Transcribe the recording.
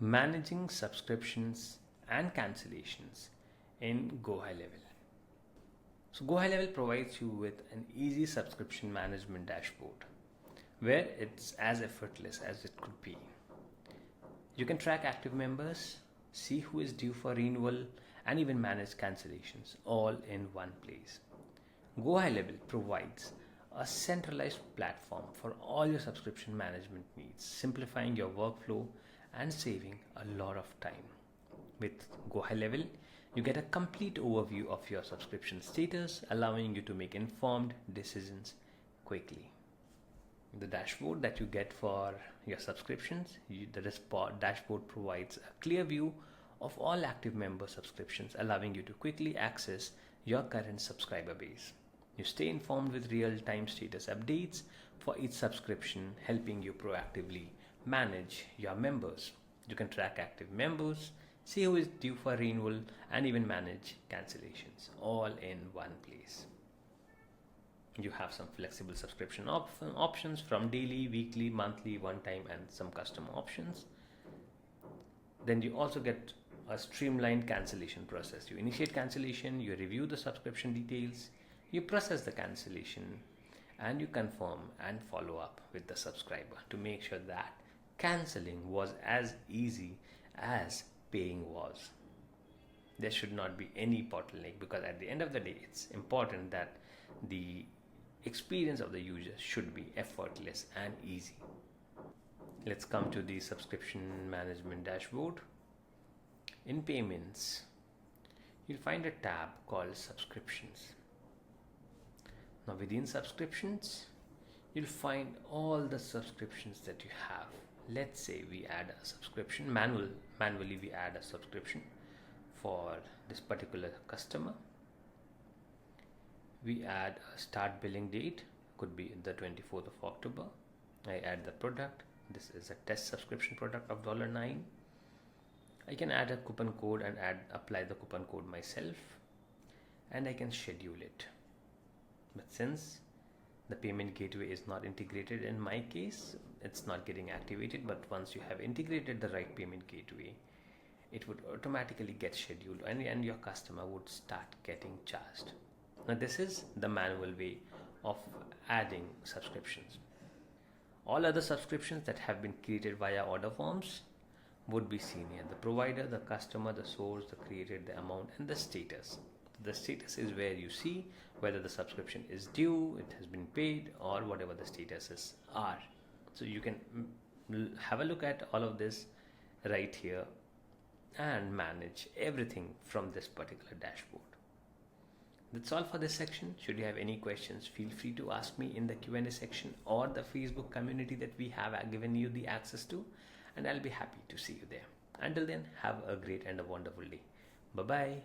Managing subscriptions and cancellations in Go High Level. So Go High Level provides you with an easy subscription management dashboard where it's as effortless as it could be. You can track active members, see who is due for renewal, and even manage cancellations all in one place. Go High Level provides a centralized platform for all your subscription management needs, simplifying your workflow and saving a lot of time. With Go High Level, you get a complete overview of your subscription status, allowing you to make informed decisions quickly. The dashboard that you get for your subscriptions, the dashboard provides a clear view of all active member subscriptions, allowing you to quickly access your current subscriber base. You stay informed with real-time status updates for each subscription, helping you proactively manage your members. You can track active members, see who is due for renewal, and even manage cancellations all in one place. You have some flexible subscription options from daily, weekly, monthly, one time, and some custom options. Then you also get a streamlined cancellation process. You initiate cancellation, you review the subscription details, you process the cancellation, and you confirm and follow up with the subscriber to make sure that canceling was as easy as paying was. There should not be any bottleneck, because at the end of the day, it's important that the experience of the user should be effortless and easy. Let's come to the subscription management dashboard. In payments, you'll find a tab called subscriptions. Now within subscriptions, you'll find all the subscriptions that you have. Let's say we add a subscription, manually we add a subscription for this particular customer. We add a start billing date, could be the 24th of October. I add the product. This is a test subscription product of $9. I can add a coupon code and apply the coupon code myself, and I can schedule it. But since the payment gateway is not integrated in my case, it's not getting activated. But once you have integrated the right payment gateway, it would automatically get scheduled, and your customer would start getting charged. Now this is the manual way of adding subscriptions. All other subscriptions that have been created via order forms would be seen here: the provider, the customer, the source, the created, the amount, and the status. The status is where you see whether the subscription is due, it has been paid, or whatever the statuses are. So you can have a look at all of this right here and manage everything from this particular dashboard. That's all for this section. Should you have any questions, feel free to ask me in the Q&A section or the Facebook community that we have given you the access to, and I'll be happy to see you there. Until then, have a great and a wonderful day. Bye-bye.